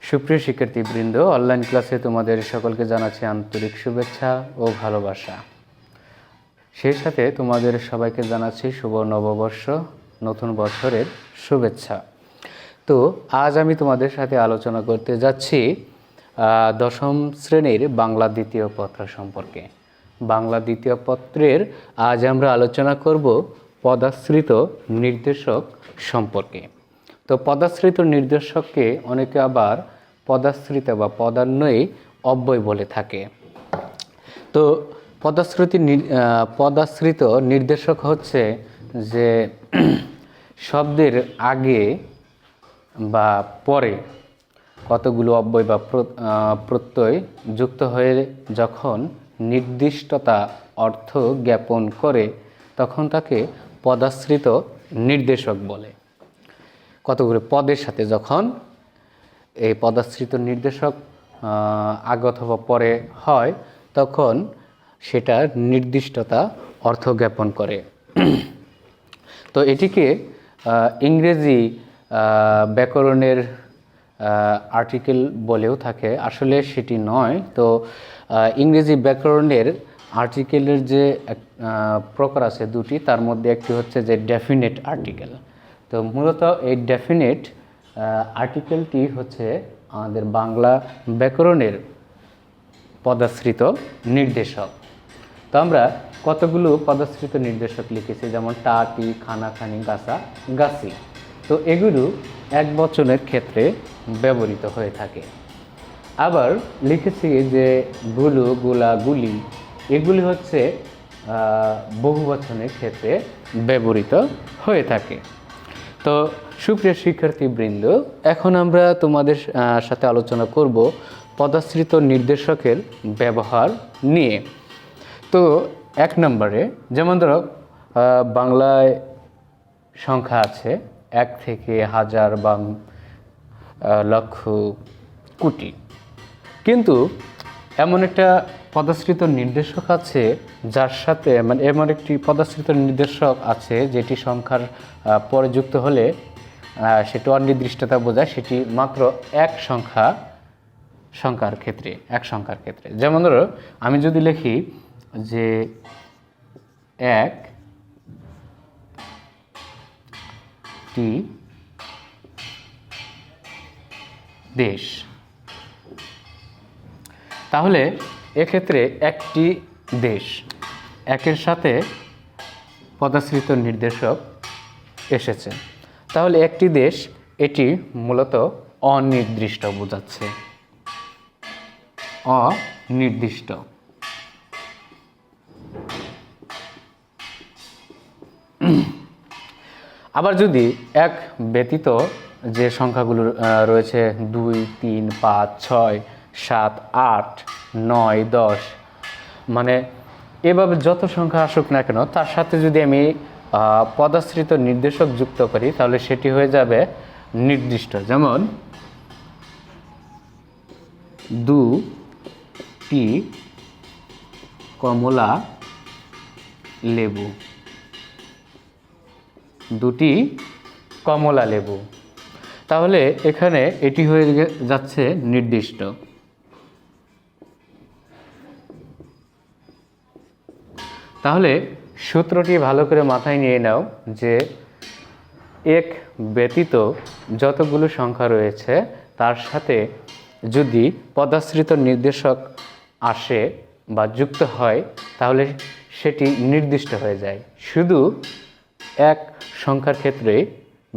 সুপ্রিয় শিক্ষার্থীবৃন্দ, অনলাইন ক্লাসে তোমাদের সকলকে জানাচ্ছি আন্তরিক শুভেচ্ছা ও ভালোবাসা। সেই সাথে তোমাদের সবাইকে জানাচ্ছি শুভ নববর্ষ, নতুন বছরের শুভেচ্ছা। তো আজ আমি তোমাদের সাথে আলোচনা করতে যাচ্ছি দশম শ্রেণীর বাংলা দ্বিতীয় পত্র সম্পর্কে। বাংলা দ্বিতীয় পত্রের আজ আমরা আলোচনা করব পদাশ্রিত নির্দেশক সম্পর্কে। তো পদাশ্রিত নির্দেশককে অনেকে আবার পদাশ্রিত বা পদান্বয়ী অব্যয় বলে থাকে। তো পদাশ্রিত নির্দেশক হচ্ছে যে শব্দের আগে বা পরে কতগুলো অব্যয় বা প্রত্যয় যুক্ত হয়ে যখন নির্দিষ্টতা অর্থ জ্ঞাপন করে তখন তাকে পদাশ্রিত নির্দেশক বলে। কতগুলো পদের সাথে যখন এই পদাশ্রিত নির্দেশক আগে অথবা পরে হয় তখন সেটা নির্দিষ্টতা অর্থ জ্ঞাপন করে। তো এটিকে ইংরেজি ব্যাকরণের আর্টিকেল বলেও থাকে, আসলে সেটি নয়। তো ইংরেজি ব্যাকরণের আর্টিকেলের যে প্রকার আছে দুটি, তার মধ্যে একটি হচ্ছে যে ডেফিনেট আর্টিকেল। তো মূলত এই ডেফিনেট আর্টিকেলটি হচ্ছে আমাদের বাংলা ব্যাকরণের পদাশ্রিত নির্দেশক। তো আমরা কতগুলো পদাশ্রিত নির্দেশক লিখেছি, যেমন টা, টি, খানা, খানি, গাছা, গাছি। তো এগুলো এক বচনের ক্ষেত্রে ব্যবহৃত হয়ে থাকে। আবার লিখেছি যে গুলো, গুলা, গুলি, এগুলি হচ্ছে বহু বচনের ক্ষেত্রে ব্যবহৃত হয়ে থাকে। তো সুপ্রিয় শিক্ষার্থীবৃন্দ, এখন আমরা তোমাদের সাথে আলোচনা করব পদাশ্রিত নির্দেশকের ব্যবহার নিয়ে। তো এক নম্বরে, যেমন ধরো বাংলায় সংখ্যা আছে 1 থেকে 1000 বা লক্ষ, কোটি, কিন্তু এমন একটা পদাশ্রিত নির্দেশক আছে যার সাথে এমন একটি পদাশ্রিত নির্দেশক আছে যেটি সংখ্যার পরে যুক্ত হলে সেটি অনির্দিষ্টতা বোঝায়, সেটি মাত্র এক সংখ্যার ক্ষেত্রে। যেমন ধরো আমি যদি লিখি যে একটি দেশ, তাহলে এক্ষেত্রে একটি দেশ, একের সাথে পদাশ্রিত নির্দেশক এসেছে। তাহলে একটি দেশ, এটি মূলত অনির্দিষ্ট বোঝাচ্ছে, অনির্দিষ্ট। আবার যদি এক ব্যতীত যে সংখ্যাগুলো রয়েছে 2, 3, 5, 6, 7, 8, 9, 10, মানে এভাবে যত সংখ্যা আসুক না কেন তার সাথে যদি আমি পদাশ্রিত নির্দেশক যুক্ত করি তাহলে সেটি হয়ে যাবে নির্দিষ্ট। যেমন 2টি কমলা লেবু, 2টি কমলা লেবু, তাহলে এখানে এটি হয়ে যাচ্ছে নির্দিষ্ট। তাহলে সূত্রটি ভালো করে মাথায় নিয়ে নাও যে এক ব্যতীত যতগুলো সংখ্যা রয়েছে তার সাথে যদি পদাশ্রিত নির্দেশক আসে বা যুক্ত হয় তাহলে সেটি নির্দিষ্ট হয়ে যায়। শুধু এক সংখ্যার ক্ষেত্রে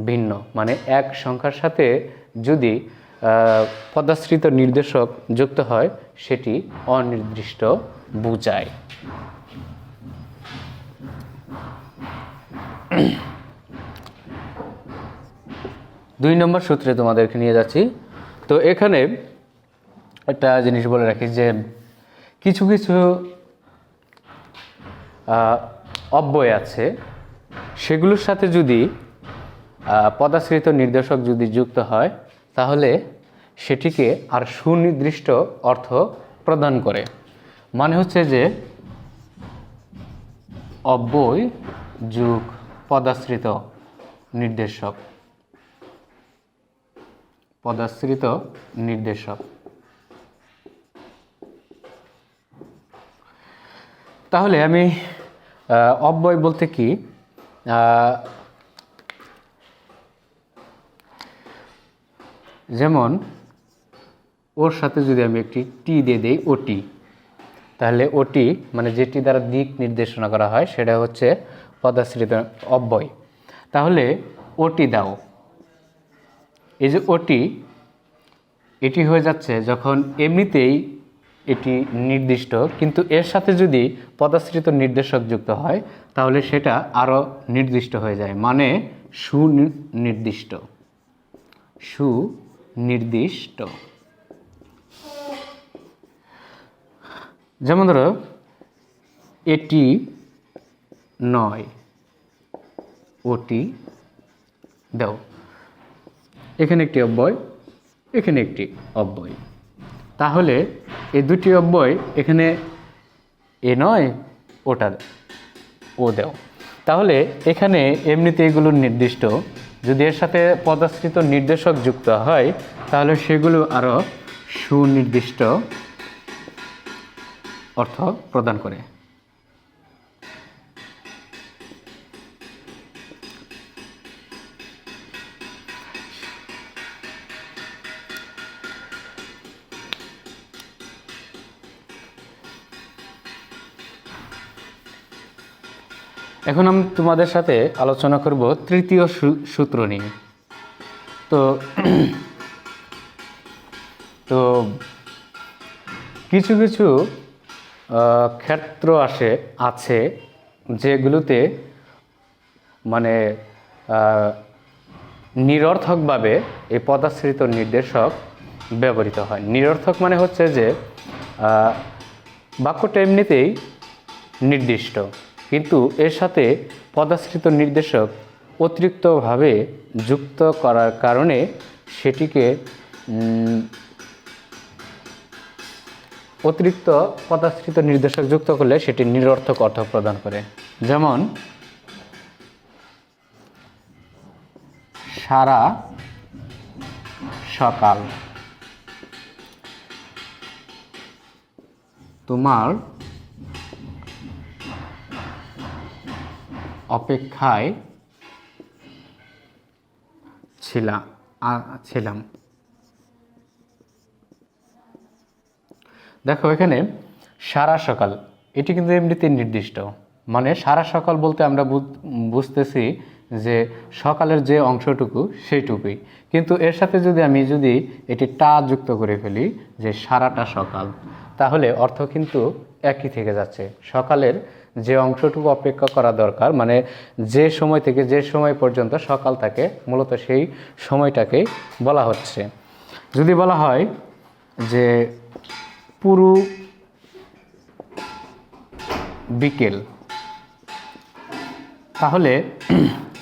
ভিন্ন, মানে এক সংখ্যার সাথে যদি পদাশ্রিত নির্দেশক যুক্ত হয় সেটি অনির্দিষ্ট বোঝায়। 2 নম্বর সূত্রে তোমাদেরকে নিয়ে যাচ্ছি। তো এখানে একটা জিনিস বলে রাখি যে কিছু কিছু অব্যয় আছে, সেগুলোর সাথে যদি পদাশ্রিত নির্দেশক যদি যুক্ত হয় তাহলে সেটিকে আর সুনির্দিষ্ট অর্থ প্রদান করে। মানে হচ্ছে যে অব্যয় যোগ পদাশ্রিত নির্দেশক, পদাশ্রিত নির্দেশক। তাহলে আমি অব্যয় বলতে কি, যেমন ওর সাথে যদি আমি একটি টি দিয়ে দেই, ওটি, তাহলে ওটি মানে যেটি দ্বারা দিক নির্দেশনা করা হয় সেটা হচ্ছে পদাশ্রিত অব্যয়। তাহলে ওটি দাও, এই যে ওটি, এটি হয়ে যাচ্ছে যখন এমনিতেই এটি নির্দিষ্ট, কিন্তু এর সাথে যদি পদাশ্রিত নির্দেশক যুক্ত হয় তাহলে সেটা আরও নির্দিষ্ট হয়ে যায়, মানে সুনির্দিষ্ট। সুনির্দিষ্ট। যেমন ধরো এটি নয়, ওটি দাও, এখানে একটি অব্যয়, এখানে একটি অব্যয়। তাহলে এই দুটি অব্যয় এখানে এ নয়, ওটা ও দাও। তাহলে এখানে এমনিতে এগুলো নির্দিষ্ট, যদি এর সাথে পদাশ্রিত নির্দেশক যুক্ত হয় তাহলে সেগুলো আরও সুনির্দিষ্ট অর্থ প্রদান করে। এখন আমি তোমাদের সাথে আলোচনা করব তৃতীয় সূত্র নিয়ে। তো তো কিছু কিছু ক্ষেত্র আছে যেগুলোতে মানে নিরর্থকভাবে এই পদাশ্রিত নির্দেশক ব্যবহৃত হয়। নিরর্থক মানে হচ্ছে যে বাক্যটা এমনিতেই নির্দিষ্ট, কিন্তু এর সাথে পদাশ্রিত নির্দেশক অতিরিক্তভাবে যুক্ত করার কারণে সেটিকে অতিরিক্ত পদাশ্রিত নির্দেশক যুক্ত করলে সেটি নিরর্থক অর্থ প্রদান করে। যেমন সারা সকাল, তোমার অপেক্ষায় ছিলাম। দেখো এখানে সারা সকাল, এটি কিন্তু এমনিতে নির্দিষ্ট, মানে সারা সকাল বলতে আমরা বুঝতেছি যে সকালের যে অংশটুকু সেইটুকুই, কিন্তু এর সাথে আমি যদি এটি টা যুক্ত করে ফেলি যে সারাটা সকাল, তাহলে অর্থ কিন্তু একই থেকে যাচ্ছে। সকালের যে অংশটুকু অপেক্ষা করা দরকার, মানে যে সময় থেকে যে সময় পর্যন্ত সকাল থাকে, মূলত সেই সময়টাকেই বলা হচ্ছে। যদি বলা হয় যে পুরো বিকেল, তাহলে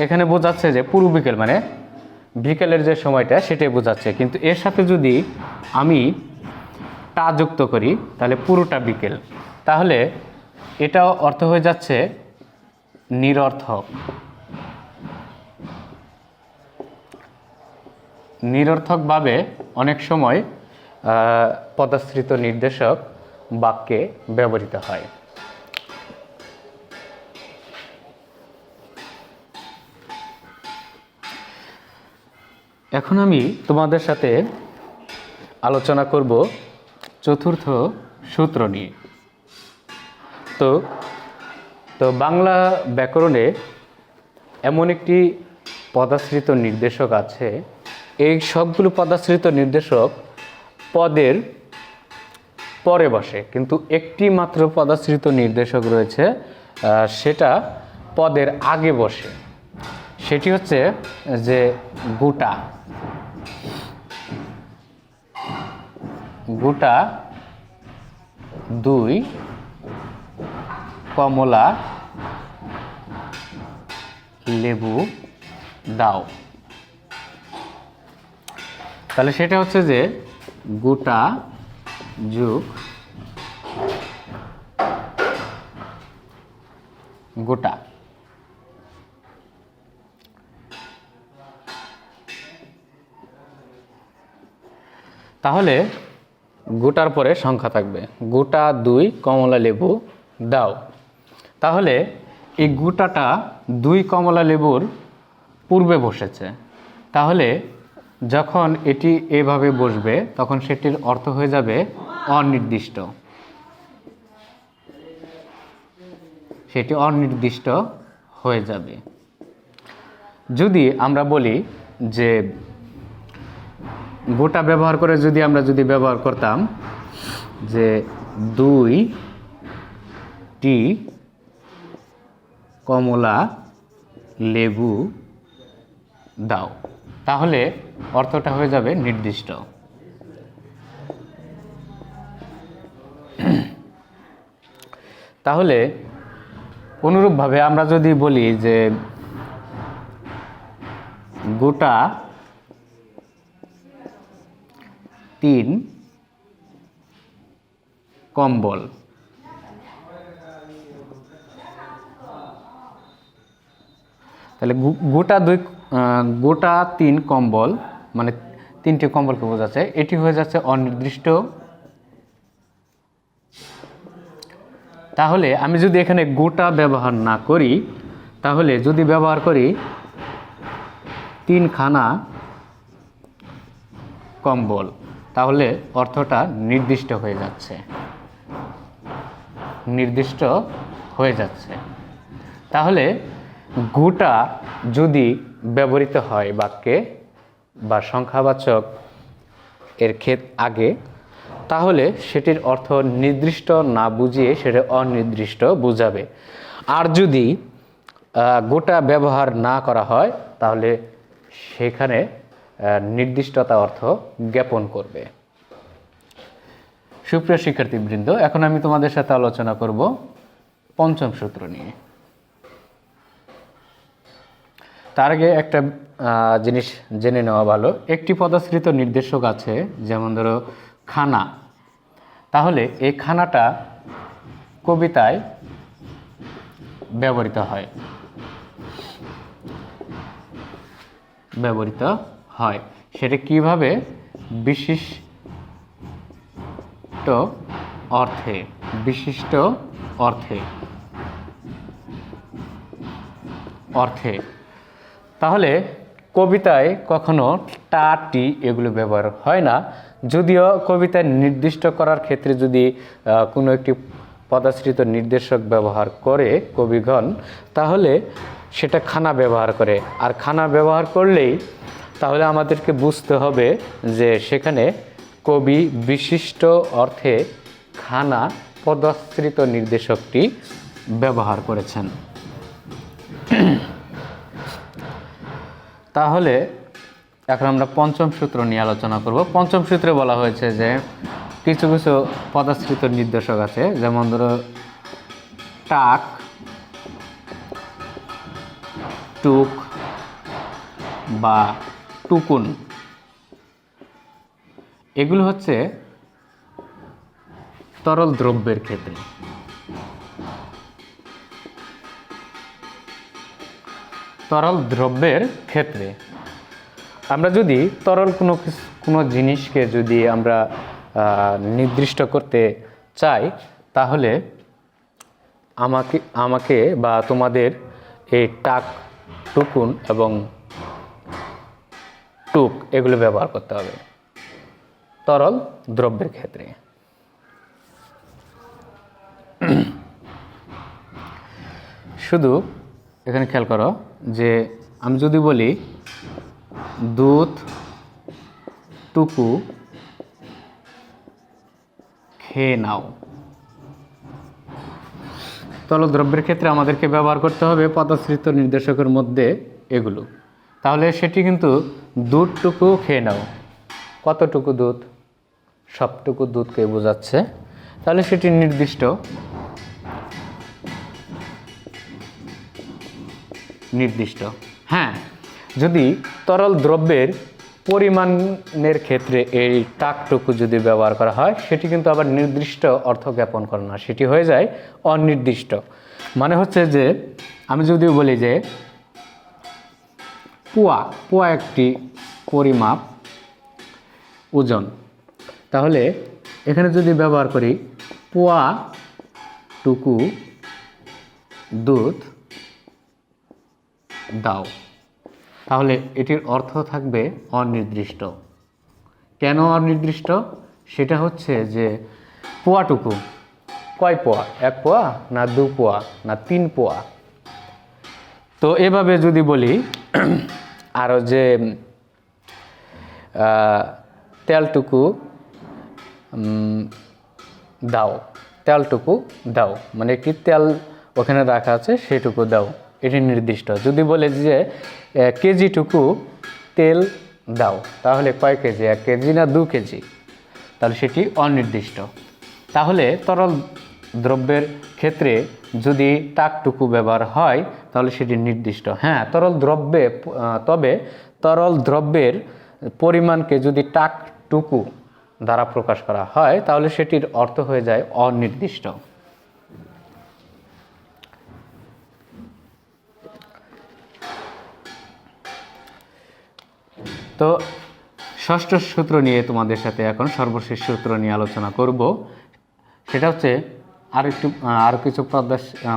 এখানে বোঝাচ্ছে যে পুরো বিকেল মানে বিকেলের যে সময়টা সেটাই বোঝাচ্ছে, কিন্তু এর সাথে যদি আমি টা যুক্ত করি তাহলে পুরোটা বিকেল, তাহলে এটাও অর্থ হয়ে যাচ্ছে নিরর্থক। নিরর্থকভাবে অনেক সময় পদাশ্রিত নির্দেশক বাক্যে ব্যবহৃত হয়। এখন আমি তোমাদের সাথে আলোচনা করব চতুর্থ সূত্র নিয়ে। তো বাংলা ব্যাকরণে এমন একটি পদাশ্রিত নির্দেশক আছে, এই সবগুলো পদাশ্রিত নির্দেশক পদের পরে বসে, কিন্তু একটি মাত্র পদাশ্রিত নির্দেশক রয়েছে সেটা পদের আগে বসে, সেটি হচ্ছে যে গোটা। গোটা 2 কমলা লেবু দাও। তাহলে সেটা হচ্ছে যে গোটা যোগ গোটা। তাহলে গোটার পরে সংখ্যা থাকবে, গোটা 2 কমলা লেবু দাও। তাহলে এই গোটাটা 2 কমলা লেবুর পূর্বে বসেছে, তাহলে যখন এটি এভাবে বসবে তখন সেটির অর্থ হয়ে যাবে অনির্দিষ্ট। সেটি অনির্দিষ্ট হয়ে যাবে। যদি আমরা বলি যে গোটা ব্যবহার করে আমরা যদি ব্যবহার করতাম যে 2টি কমলা লেবু দাও, তাহলে অর্থটা হয়ে যাবে নির্দিষ্ট। তাহলে অনুরূপভাবে আমরা যদি বলি যে গোটা 3 কম্বল, তাহলে গোটা 3 কম্বল মানে 3টি কম্বলকে বোঝাচ্ছে, এটি হয়ে যাচ্ছে অনির্দিষ্ট। তাহলে আমি যদি এখানে গোটা ব্যবহার না করি, তাহলে যদি ব্যবহার করি 3খানা কম্বল, তাহলে অর্থটা নির্দিষ্ট হয়ে যাচ্ছে, নির্দিষ্ট হয়ে যাচ্ছে। তাহলে গোটা যদি ব্যবহৃত হয় বাক্যে বা সংখ্যাবাচক এর আগে, তাহলে সেটির অর্থ নির্দিষ্ট না বুঝিয়ে সেটা অনির্দিষ্ট বোঝাবে। আর যদি গোটা ব্যবহার না করা হয় তাহলে সেখানে নির্দিষ্টতা অর্থ জ্ঞাপন করবে। সুপ্রিয় শিক্ষার্থীবৃন্দ, এখন আমি তোমাদের সাথে আলোচনা করব পঞ্চম সূত্র নিয়ে। তার আগে একটা জিনিস জেনে নেওয়া ভালো। একটি পদাশ্রিত নির্দেশক আছে, যেমন ধরো খানা, তাহলে এই খানাটা কবিতায় ব্যবহৃত হয়। সেটা কিভাবে? বিশিষ্ট অর্থে। তাহলে কবিতায় কখনো টা টি এগুলো ব্যবহার হয় না। যদিও কবিতায় নির্দিষ্ট করার ক্ষেত্রে যদি কোনো একটি পদাশ্রিত নির্দেশক ব্যবহার করে কবিগণ, তাহলে সেটা খানা ব্যবহার করে। আর খানা ব্যবহার করলেই তাহলে আমাদেরকে বুঝতে হবে যে সেখানে কবি বিশিষ্ট অর্থে খানা পদাশ্রিত নির্দেশকটি ব্যবহার করেছেন। তাহলে এখন আমরা পঞ্চম সূত্র নিয়ে আলোচনা করব। পঞ্চম সূত্রে বলা হয়েছে যে কিছু কিছু পদাশ্রিত নির্দেশক আছে, যেমন ধরো টাক, টুক বা টুকুন। এগুলো হচ্ছে তরল দ্রব্যের ক্ষেত্রে। আমরা যদি তরল কোনো জিনিসকে যদি আমরা নির্দিষ্ট করতে চাই, তাহলে আমাকে বা তোমাদের এই টাক, টুকুন এবং টুক এগুলো ব্যবহার করতে হবে তরল দ্রব্যের ক্ষেত্রে। শুধু এখানে খেয়াল করো যে আমি যদি বলি দুধ টুকু খেয়ে নাও, তরল দ্রব্যের ক্ষেত্রে আমাদেরকে ব্যবহার করতে হবে পদাশ্রিত নির্দেশকের মধ্যে এগুলো। তাহলে সেটি কিন্তু দুধটুকু খেয়ে নাও, কতটুকু দুধ? সবটুকু দুধকে বোঝাচ্ছে। তাহলে সেটি নির্দিষ্ট। হ্যাঁ, যদি তরল দ্রব্যের পরিমাণের ক্ষেত্রে এই টাকটুকু যদি ব্যবহার করা হয়, সেটি কিন্তু আবার নির্দিষ্ট অর্থ জ্ঞাপন করে না, সেটি হয়ে যায় অনির্দিষ্ট। মানে হচ্ছে যে আমি যদি বলি যে পোয়া একটি পরিমাপ ওজন, তাহলে এখানে যদি ব্যবহার করি পোয়া টুকু দুধ দাও, তাহলে এটির অর্থ থাকবে অনির্দিষ্ট। কেন অনির্দিষ্ট? সেটা হচ্ছে যে পোয়াটুকু, কয় পোয়া, 1 পোয়া না 2 পোয়া না 3 পোয়া। তো এভাবে যদি বলি আরও যে তেলটুকু দাও, তেলটুকু দাও, মানে কি তেল ওখানে রাখা আছে সেটুকু দাও, এটি নির্দিষ্ট। যদি বলে যে কেজিটুকু তেল দাও, তাহলে কয় কেজি, 1 কেজি না 2 কেজি, তাহলে সেটি অনির্দিষ্ট। তাহলে তরল দ্রব্যের ক্ষেত্রে যদি টাকটুকু ব্যবহার হয় তাহলে সেটি নির্দিষ্ট। হ্যাঁ, তবে তরল দ্রব্যের পরিমাণকে যদি টাকটুকু দ্বারা প্রকাশ করা হয় তাহলে সেটির অর্থ হয়ে যায় অনির্দিষ্ট। তো ষষ্ঠ সূত্র নিয়ে তোমাদের সাথে এখন সর্বশেষ সূত্র নিয়ে আলোচনা করব। সেটা হচ্ছে আরও কিছু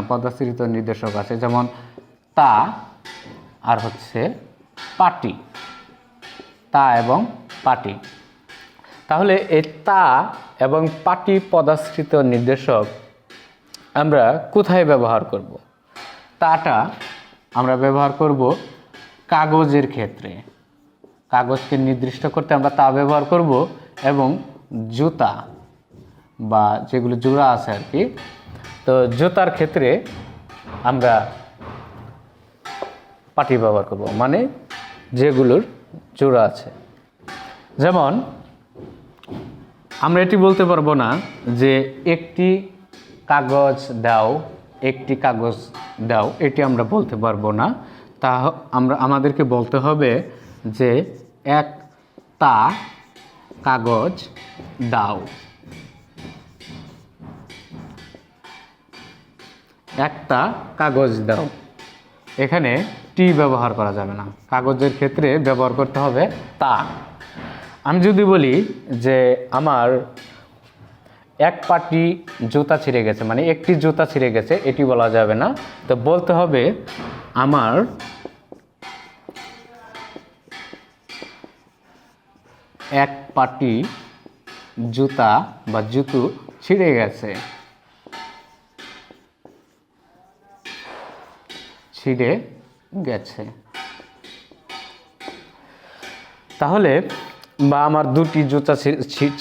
পদাশ্রিত নির্দেশক আছে, যেমন তা আর হচ্ছে পাটি, তা এবং পাটি। তাহলে এই তা এবং পাটি পদাশ্রিত নির্দেশক আমরা কোথায় ব্যবহার করব? তাটা আমরা ব্যবহার করব কাগজের ক্ষেত্রে। কাগজকে নির্দিষ্ট করতে আমরা তা ব্যবহার করব, এবং জুতা বা যেগুলো জোড়া আছে আর কি, তো জুতার ক্ষেত্রে আমরা পাটি ব্যবহার করব, মানে যেগুলোর জোড়া আছে। যেমন আমরা এটি বলতে পারবো না যে একটি কাগজ দাও, একটি কাগজ দাও, এটি আমরা বলতে পারবো না। তা আমাদেরকে বলতে হবে যে একটা কাগজ দাও, একটা কাগজ দাও। এখানে টি ব্যবহার করা যাবে না, কাগজের ক্ষেত্রে ব্যবহার করতে হবে তা। আমি যদি বলি যে আমার এক পাটি জুতা ছিঁড়ে গেছে, মানে একটি জুতা ছিঁড়ে গেছে, এটি বলা যাবে না। তো বলতে হবে আমার এক পাটি জুতা বা জুতো ছিঁড়ে গেছে, ছিঁড়ে গেছে। তাহলে বা আমার 2টি জুতা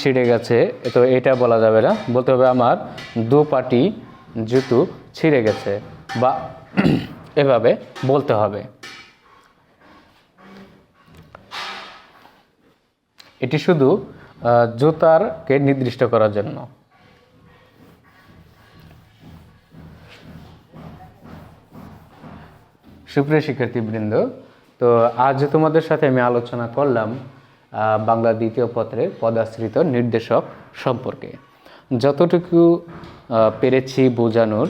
ছিঁড়ে গেছে, তো এটা বলা যাবে না, বলতে হবে আমার 2 পাটি জুতো ছিঁড়ে গেছে, বা এভাবে বলতে হবে। এটি শুধু জুতারকে নির্দিষ্ট করার জন্য। সুপ্রিয় শিক্ষার্থীবৃন্দ, তো আজ তোমাদের সাথে আমি আলোচনা করলাম বাংলা দ্বিতীয় পত্রের পদাশ্রিত নির্দেশক সম্পর্কে। যতটুকু পেরেছি বোঝানোর,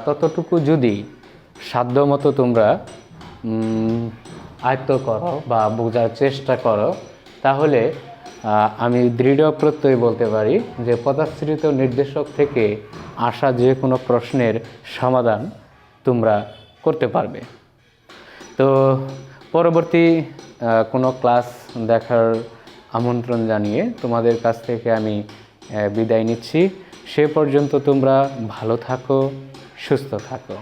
ততটুকু যদি সাধ্যমতো তোমরা আয়ত্ত করো বা বোঝার চেষ্টা করো, তাহলে আমি দৃঢ় প্রত্যয় বলতে পারি যে পদাশ্রিত নির্দেশক থেকে আসা যে কোনো প্রশ্নের সমাধান তোমরা করতে পারবে। তো পরবর্তী কোনো ক্লাস দেখার আমন্ত্রণ জানিয়ে তোমাদের কাছ থেকে আমি বিদায় নিচ্ছি। সে পর্যন্ত তোমরা ভালো থাকো, সুস্থ থাকো।